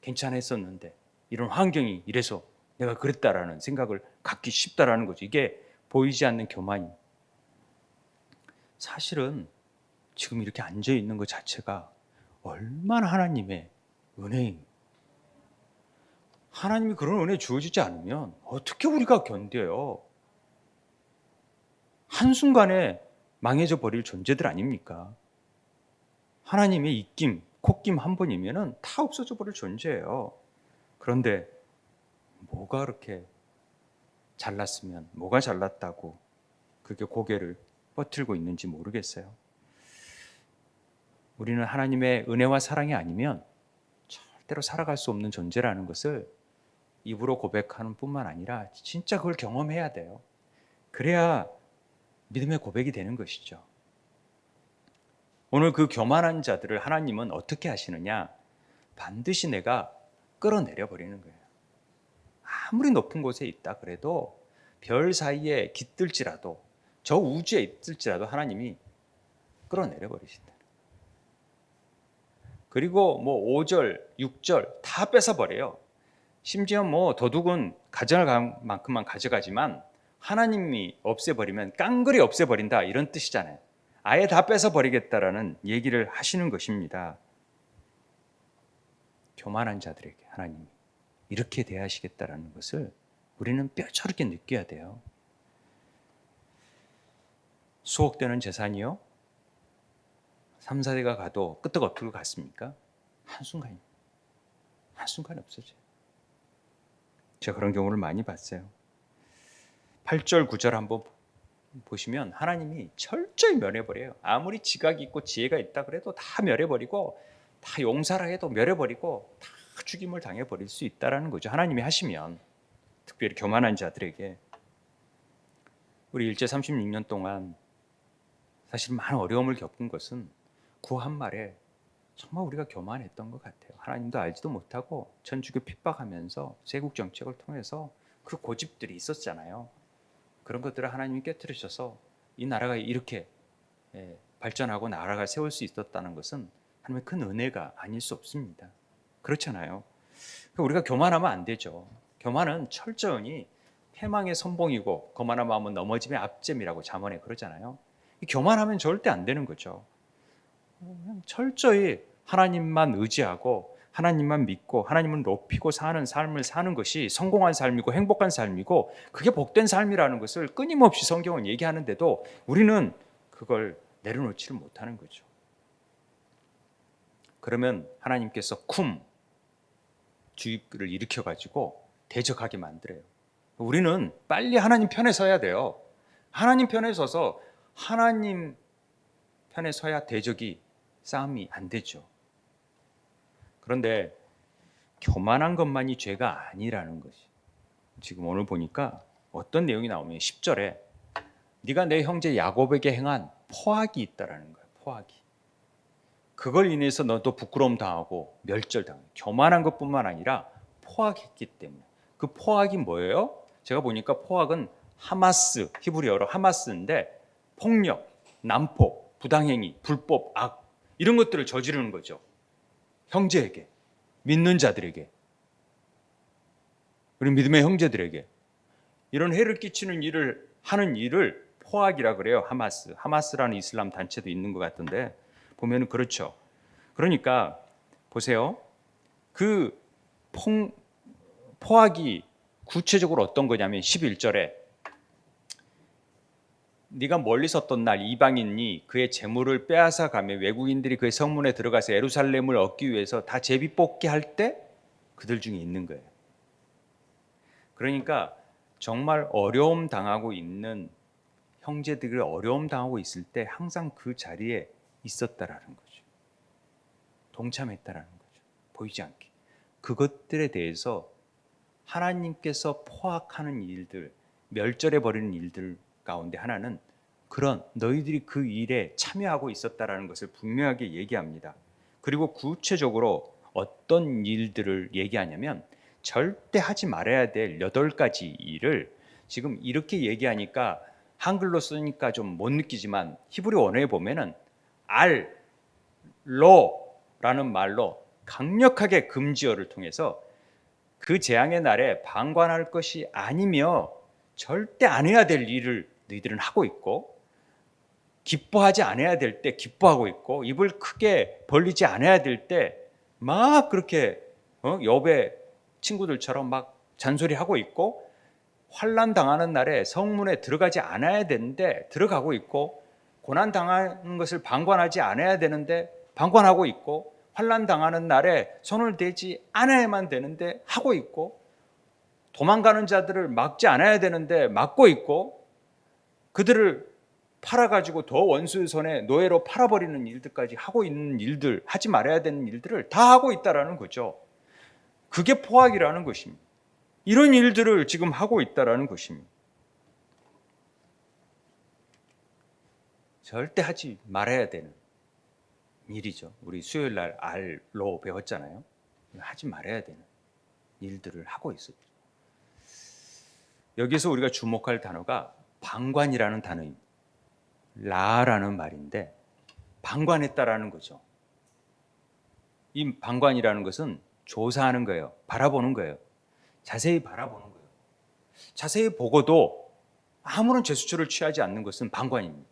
[SPEAKER 1] 괜찮았었는데 이런 환경이 이래서 내가 그랬다라는 생각을 갖기 쉽다라는 거죠. 이게 보이지 않는 교만이 사실은 지금 이렇게 앉아 있는 것 자체가 얼마나 하나님의 은혜인, 하나님이 그런 은혜 주어지지 않으면 어떻게 우리가 견뎌요? 한순간에 망해져 버릴 존재들 아닙니까? 하나님의 입김, 콧김 한 번이면은 다 없어져 버릴 존재예요. 그런데 뭐가 그렇게 잘났으면 뭐가 잘났다고 그게 고개를 뻗들고 있는지 모르겠어요. 우리는 하나님의 은혜와 사랑이 아니면 절대로 살아갈 수 없는 존재라는 것을 입으로 고백하는 뿐만 아니라 진짜 그걸 경험해야 돼요. 그래야 믿음의 고백이 되는 것이죠. 오늘 그 교만한 자들을 하나님은 어떻게 하시느냐? 반드시 내가 끌어내려 버리는 거예요. 아무리 높은 곳에 있다 그래도 별 사이에 깃들지라도 저 우주에 있을지라도 하나님이 끌어내려 버리신다. 그리고 뭐 5절, 6절 다 뺏어 버려요. 심지어 뭐 도둑은 가져갈 만큼만 가져가지만 하나님이 없애버리면 깡그리 없애버린다 이런 뜻이잖아요. 아예 다 뺏어버리겠다라는 얘기를 하시는 것입니다. 교만한 자들에게 하나님이 이렇게 대하시겠다라는 것을 우리는 뼈저리게 느껴야 돼요. 수억되는 재산이요? 3, 4대가 가도 끄떡없이로 갔습니까? 한순간에 없어져요. 제가 그런 경우를 많이 봤어요. 8절, 9절 한번 보시면 하나님이 철저히 멸해버려요. 아무리 지각이 있고 지혜가 있다 그래도 다 멸해버리고 다 용사라 해도 멸해버리고 다 죽임을 당해버릴 수 있다는 거죠. 하나님이 하시면 특별히 교만한 자들에게. 우리 일제 36년 동안 사실 많은 어려움을 겪은 것은 그 한 말에 정말 우리가 교만했던 것 같아요. 하나님도 알지도 못하고 천주교 핍박하면서 세국 정책을 통해서 그 고집들이 있었잖아요. 그런 것들을 하나님이 깨트리셔서 이 나라가 이렇게 발전하고 나라가 세울 수 있었다는 것은 하나님의 큰 은혜가 아닐 수 없습니다. 그렇잖아요. 우리가 교만하면 안 되죠. 교만은 철저히 패망의 선봉이고 거만한 마음은 넘어짐의 앞잼이라고 잠언에 그러잖아요. 교만하면 절대 안 되는 거죠. 그냥 철저히 하나님만 의지하고 하나님만 믿고 하나님을 높이고 사는 삶을 사는 것이 성공한 삶이고 행복한 삶이고 그게 복된 삶이라는 것을 끊임없이 성경은 얘기하는데도 우리는 그걸 내려놓지를 못하는 거죠. 그러면 하나님께서 주의를 일으켜가지고 대적하게 만들어요. 우리는 빨리 하나님 편에 서야 돼요. 하나님 편에 서서 하나님 편에 서야 대적이 싸움이 안 되죠. 그런데 교만한 것만이 죄가 아니라는 것이 지금 오늘 보니까 어떤 내용이 나오면 10절에 네가 내 형제 야곱에게 행한 포악이 있다라는 거예요. 포악이. 그걸 인해서 너도 부끄러움 당하고 멸절당해요. 교만한 것뿐만 아니라 포악했기 때문에. 그 포악이 뭐예요? 제가 보니까 포악은 하마스, 히브리어로 하마스인데 폭력, 난폭, 부당행위, 불법, 악 이런 것들을 저지르는 거죠. 형제에게, 믿는 자들에게, 우리 믿음의 형제들에게 이런 해를 끼치는 일을 하는 일을 포악이라 그래요. 하마스라는 이슬람 단체도 있는 것 같은데 보면은 그렇죠. 그러니까 보세요. 그 포악이 구체적으로 어떤 거냐면 11절에 네가 멀리 섰던 날 이방인이 그의 재물을 빼앗아 가며 외국인들이 그의 성문에 들어가서 예루살렘을 얻기 위해서 다 제비 뽑기 할 때 그들 중에 있는 거예요. 그러니까 정말 어려움 당하고 있는 형제들이 어려움 당하고 있을 때 항상 그 자리에 있었다라는 거죠. 동참했다라는 거죠. 보이지 않게. 그것들에 대해서 하나님께서 포악하는 일들, 멸절해 버리는 일들 가운데 하나는 그런 너희들이 그 일에 참여하고 있었다라는 것을 분명하게 얘기합니다. 그리고 구체적으로 어떤 일들을 얘기하냐면 절대 하지 말아야 될 8가지 일을 지금 이렇게 얘기하니까 한글로 쓰니까 좀 못 느끼지만 히브리 원어에 보면은 로라는 말로 강력하게 금지어를 통해서 그 재앙의 날에 방관할 것이 아니며 절대 안 해야 될 일을 너희들은 하고 있고, 기뻐하지 않아야 될 때 기뻐하고 있고, 입을 크게 벌리지 않아야 될 때 막 그렇게 여배 친구들처럼 막 잔소리하고 있고, 환난 당하는 날에 성문에 들어가지 않아야 되는데 들어가고 있고, 고난 당하는 것을 방관하지 않아야 되는데 방관하고 있고, 환난 당하는 날에 손을 대지 않아야만 되는데 하고 있고, 도망가는 자들을 막지 않아야 되는데 막고 있고, 그들을 팔아가지고 더 원수의 손에 노예로 팔아버리는 일들까지 하고 있는 일들, 하지 말아야 되는 일들을 다 하고 있다라는 거죠. 그게 포악이라는 것입니다. 이런 일들을 지금 하고 있다라는 것입니다. 절대 하지 말아야 되는 일이죠. 우리 수요일 날 알로 배웠잖아요. 하지 말아야 되는 일들을 하고 있었죠. 여기서 우리가 주목할 단어가 방관이라는 단어입니다. 라라는 말인데 방관했다라는 거죠. 이 방관이라는 것은 조사하는 거예요. 바라보는 거예요. 자세히 바라보는 거예요. 자세히 보고도 아무런 제스처를 취하지 않는 것은 방관입니다.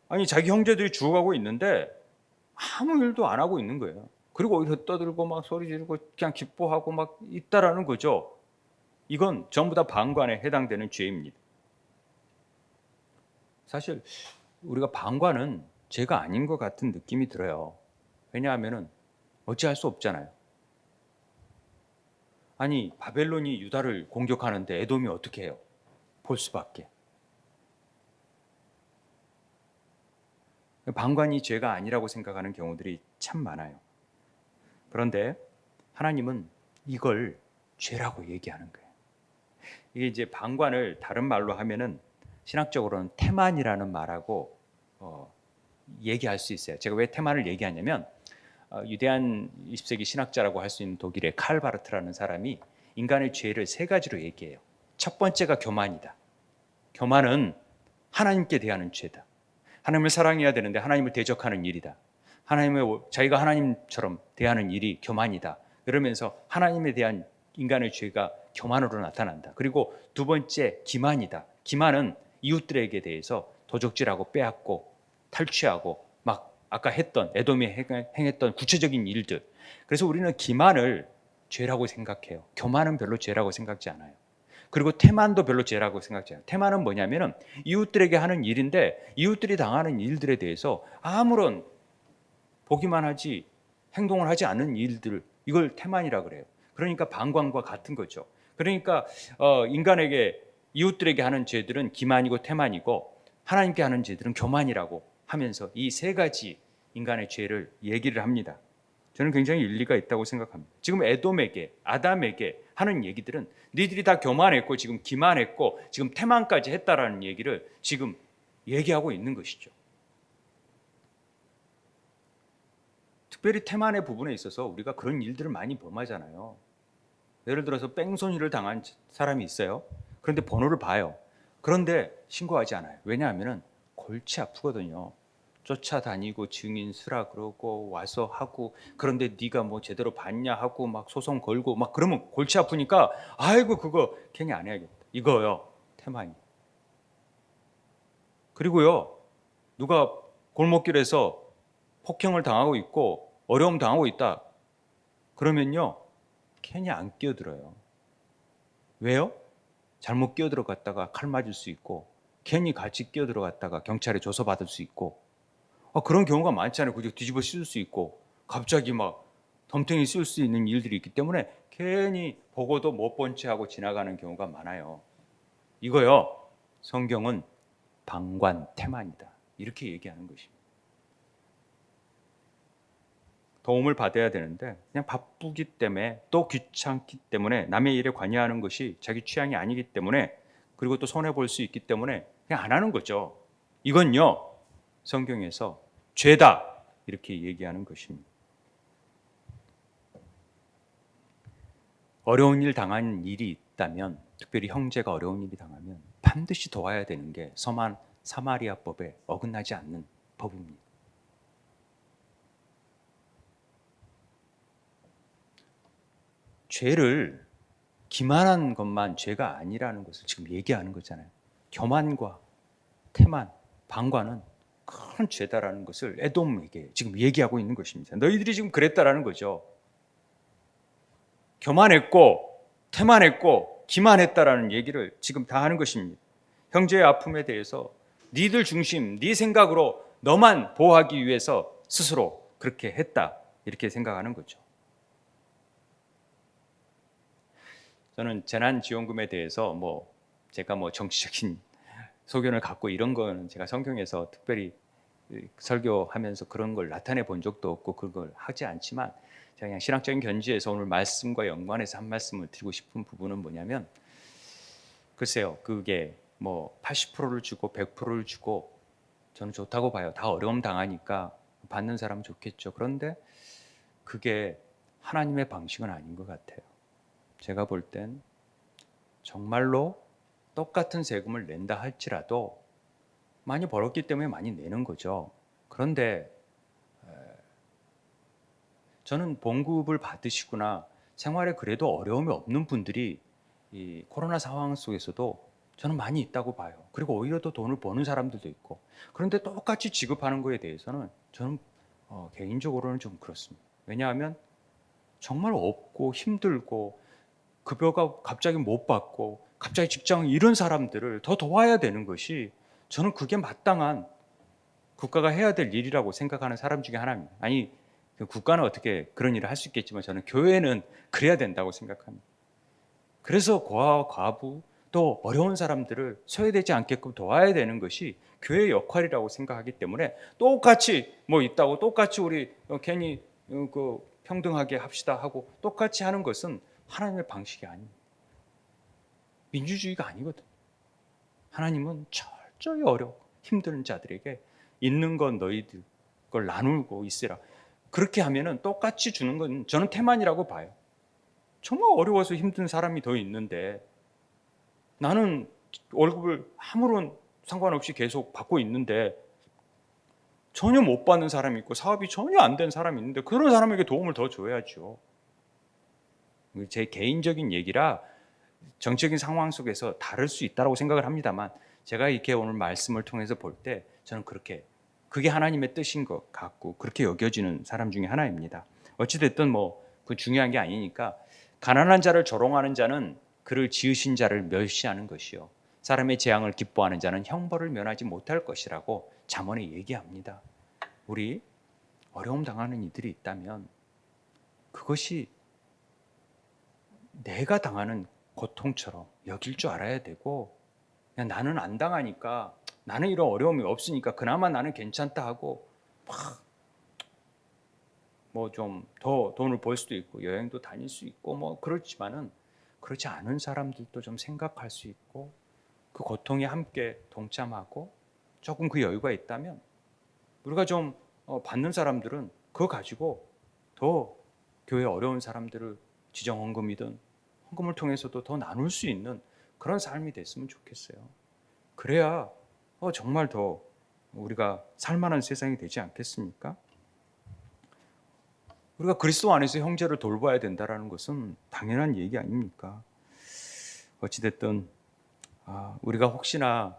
[SPEAKER 1] 아니, 자기 형제들이 죽어가고 있는데 아무 일도 안 하고 있는 거예요. 그리고 오히려 떠들고 막 소리 지르고 그냥 기뻐하고 막 있다라는 거죠. 이건 전부 다 방관에 해당되는 죄입니다. 사실 우리가 방관은 죄가 아닌 것 같은 느낌이 들어요. 왜냐하면 어찌할 수 없잖아요. 아니, 바벨론이 유다를 공격하는데 에돔이 어떻게 해요? 볼 수밖에. 방관이 죄가 아니라고 생각하는 경우들이 참 많아요. 그런데 하나님은 이걸 죄라고 얘기하는 거예요. 이게 이제 방관을 다른 말로 하면은 신학적으로는 태만이라는 말하고 얘기할 수 있어요. 제가 왜 태만을 얘기하냐면 유대한 20세기 신학자라고 할 수 있는 독일의 칼 바르트라는 사람이 인간의 죄를 세 가지로 얘기해요. 첫 번째가 교만이다. 교만은 하나님께 대하는 죄다. 하나님을 사랑해야 되는데 하나님을 대적하는 일이다. 하나님을 자기가 하나님처럼 대하는 일이 교만이다. 그러면서 하나님에 대한 인간의 죄가 교만으로 나타난다. 그리고 두 번째 기만이다. 기만은 이웃들에게 대해서 도적질하고 빼앗고 탈취하고 막 아까 했던 에돔이 행했던 구체적인 일들. 그래서 우리는 기만을 죄라고 생각해요. 교만은 별로 죄라고 생각지 않아요. 그리고 태만도 별로 죄라고 생각지 않아요. 태만은 뭐냐면은 이웃들에게 하는 일인데 이웃들이 당하는 일들에 대해서 아무런 보기만 하지 행동을 하지 않는 일들, 이걸 태만이라 그래요. 그러니까 방광과 같은 거죠. 그러니까 인간에게 이웃들에게 하는 죄들은 기만이고 태만이고 하나님께 하는 죄들은 교만이라고 하면서 이 세 가지 인간의 죄를 얘기를 합니다. 저는 굉장히 일리가 있다고 생각합니다. 지금 에돔에게 아담에게 하는 얘기들은 니들이 다 교만했고 지금 기만했고 지금 태만까지 했다라는 얘기를 지금 얘기하고 있는 것이죠. 특별히 태만의 부분에 있어서 우리가 그런 일들을 많이 범하잖아요. 예를 들어서 뺑소니를 당한 사람이 있어요. 그런데 번호를 봐요. 그런데 신고하지 않아요. 왜냐하면 골치 아프거든요. 쫓아다니고 증인 쓰라 그러고 와서 하고, 그런데 네가 뭐 제대로 봤냐 하고 막 소송 걸고 막 그러면 골치 아프니까 아이고 그거 괜히 안 해야겠다. 이거요. 태만이. 그리고요. 누가 골목길에서 폭행을 당하고 있고 어려움 당하고 있다. 그러면요. 괜히 안 끼어들어요. 왜요? 잘못 끼어들어갔다가 칼 맞을 수 있고 괜히 같이 끼어들어갔다가 경찰에 조사받을 수 있고 그런 경우가 많잖아요. 그저 뒤집어 씌울 수 있고 갑자기 막 덤탱이 씌울 수 있는 일들이 있기 때문에 괜히 보고도 못 본 채 하고 지나가는 경우가 많아요. 이거요. 성경은 방관 태만이다. 이렇게 얘기하는 것입니다. 도움을 받아야 되는데 그냥 바쁘기 때문에 또 귀찮기 때문에 남의 일에 관여하는 것이 자기 취향이 아니기 때문에 그리고 또 손해 볼 수 있기 때문에 그냥 안 하는 거죠. 이건요. 성경에서 죄다 이렇게 얘기하는 것입니다. 어려운 일 당한 일이 있다면, 특별히 형제가 어려운 일이 당하면 반드시 도와야 되는 게 사마리아법에 어긋나지 않는 법입니다. 죄를 기만한 것만 죄가 아니라는 것을 지금 얘기하는 거잖아요. 교만과 태만, 방과는 큰 죄다라는 것을 에돔에게 지금 얘기하고 있는 것입니다. 너희들이 지금 그랬다라는 거죠. 교만했고 태만했고 기만했다라는 얘기를 지금 다 하는 것입니다. 형제의 아픔에 대해서 니들 중심, 네 생각으로 너만 보호하기 위해서 스스로 그렇게 했다, 이렇게 생각하는 거죠. 저는 재난지원금에 대해서 제가 정치적인 소견을 갖고 이런 거는 제가 성경에서 특별히 설교하면서 그런 걸 나타내 본 적도 없고 그걸 하지 않지만, 제가 그냥 신학적인 견지에서 오늘 말씀과 연관해서 한 말씀을 드리고 싶은 부분은 뭐냐면, 글쎄요, 그게 80%를 주고 100%를 주고 저는 좋다고 봐요. 다 어려움 당하니까 받는 사람은 좋겠죠. 그런데 그게 하나님의 방식은 아닌 것 같아요. 제가 볼 땐 정말로 똑같은 세금을 낸다 할지라도 많이 벌었기 때문에 많이 내는 거죠. 그런데 저는 봉급을 받으시거나 생활에 그래도 어려움이 없는 분들이 이 코로나 상황 속에서도 저는 많이 있다고 봐요. 그리고 오히려 더 돈을 버는 사람들도 있고. 그런데 똑같이 지급하는 거에 대해서는 저는 개인적으로는 좀 그렇습니다. 왜냐하면 정말 없고 힘들고 급여가 갑자기 못 받고 갑자기 직장을 잃은 사람들을 더 도와야 되는 것이, 저는 그게 마땅한 국가가 해야 될 일이라고 생각하는 사람 중에 하나입니다. 아니, 국가는 어떻게 그런 일을 할 수 있겠지만 저는 교회는 그래야 된다고 생각합니다. 그래서 고아와 과부 또 어려운 사람들을 소외되지 않게끔 도와야 되는 것이 교회의 역할이라고 생각하기 때문에, 똑같이 있다고 똑같이 우리 괜히 그 평등하게 합시다 하고 똑같이 하는 것은 하나님의 방식이 아닙니다. 민주주의가 아니거든. 하나님은 철저히 어려워 힘든 자들에게 있는 건 너희들 걸 나누고 있으라. 그렇게 하면은 똑같이 주는 건 저는 태만이라고 봐요. 정말 어려워서 힘든 사람이 더 있는데 나는 월급을 아무런 상관없이 계속 받고 있는데, 전혀 못 받는 사람이 있고 사업이 전혀 안 된 사람이 있는데 그런 사람에게 도움을 더 줘야죠. 제 개인적인 얘기라 정적인 상황 속에서 다를 수 있다고 생각을 합니다만, 제가 이렇게 오늘 말씀을 통해서 볼 때 저는 그게 하나님의 뜻인 것 같고 그렇게 여겨지는 사람 중에 하나입니다. 어찌됐든 그 중요한 게 아니니까, 가난한 자를 조롱하는 자는 그를 지으신 자를 멸시하는 것이요, 사람의 재앙을 기뻐하는 자는 형벌을 면하지 못할 것이라고 잠언에 얘기합니다. 우리 어려움 당하는 이들이 있다면 그것이 내가 당하는 고통처럼 여길 줄 알아야 되고, 그냥 나는 안 당하니까, 나는 이런 어려움이 없으니까 그나마 나는 괜찮다 하고 좀 더 돈을 벌 수도 있고 여행도 다닐 수 있고 그렇지만은, 그렇지 않은 사람들도 좀 생각할 수 있고 그 고통에 함께 동참하고 조금 그 여유가 있다면, 우리가 좀 받는 사람들은 그거 가지고 더 교회 어려운 사람들을 지정헌금이든 헌금을 통해서도 더 나눌 수 있는 그런 삶이 됐으면 좋겠어요. 그래야 정말 더 우리가 살만한 세상이 되지 않겠습니까? 우리가 그리스도 안에서 형제를 돌봐야 된다는 것은 당연한 얘기 아닙니까? 어찌됐든 우리가 혹시나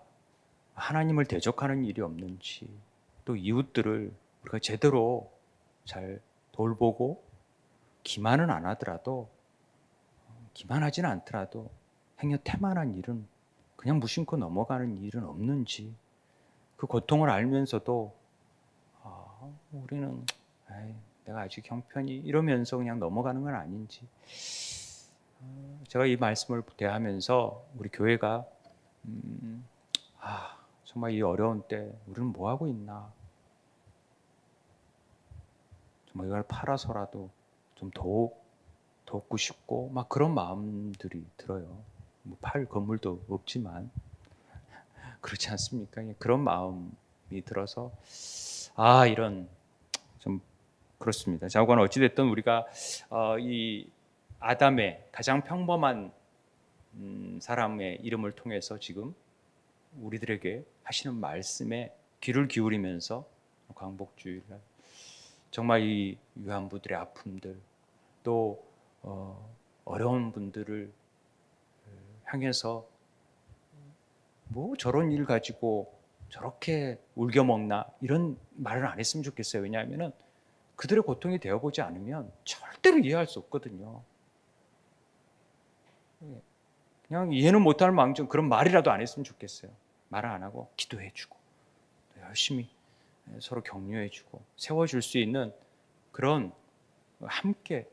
[SPEAKER 1] 하나님을 대적하는 일이 없는지, 또 이웃들을 우리가 제대로 잘 돌보고 기만은 안 하더라도, 기만하지는 않더라도 행여 태만한 일은, 그냥 무심코 넘어가는 일은 없는지, 그 고통을 알면서도 우리는 내가 아직 형편이 이러면서 그냥 넘어가는 건 아닌지, 제가 이 말씀을 대하면서 우리 교회가 정말 이 어려운 때 우리는 뭐 하고 있나, 정말 이걸 팔아서라도 좀 돕고 싶고 그런 마음들이 들어요. 팔 건물도 없지만 그렇지 않습니까? 그런 마음이 들어서 이런 좀 그렇습니다. 자고는 어찌됐든 우리가 이 아담의 가장 평범한 사람의 이름을 통해서 지금 우리들에게 하시는 말씀에 귀를 기울이면서 광복주일날 정말 이 위안부들의 아픔들, 또 어려운 분들을 향해서 뭐 저런 일 가지고 저렇게 울겨 먹나 이런 말을 안 했으면 좋겠어요. 왜냐하면은 그들의 고통이 되어보지 않으면 절대로 이해할 수 없거든요. 그냥 이해는 못할 망정 그런 말이라도 안 했으면 좋겠어요. 말을 안 하고 기도해주고 열심히 서로 격려해주고 세워줄 수 있는 그런 함께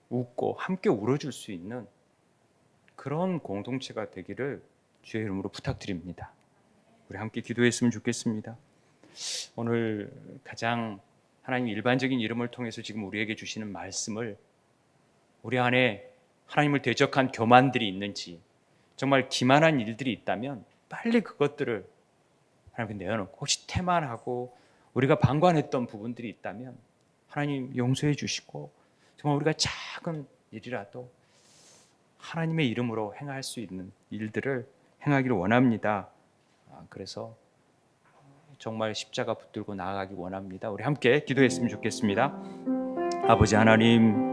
[SPEAKER 1] 웃고 함께 울어줄 수 있는 그런 공동체가 되기를 주의 이름으로 부탁드립니다. 우리 함께 기도했으면 좋겠습니다. 오늘 가장 하나님 일반적인 이름을 통해서 지금 우리에게 주시는 말씀을 우리 안에 하나님을 대적한 교만들이 있는지 정말 기만한 일들이 있다면 빨리 그것들을 하나님께 내어놓고 혹시 태만하고 우리가 방관했던 부분들이 있다면 하나님 용서해 주시고 정말 우리가 작은 일이라도 하나님의 이름으로 행할 수 있는 일들을 행하기를 원합니다. 그래서 정말 십자가 붙들고 나아가기 원합니다. 우리 함께 기도했으면 좋겠습니다. 아버지 하나님,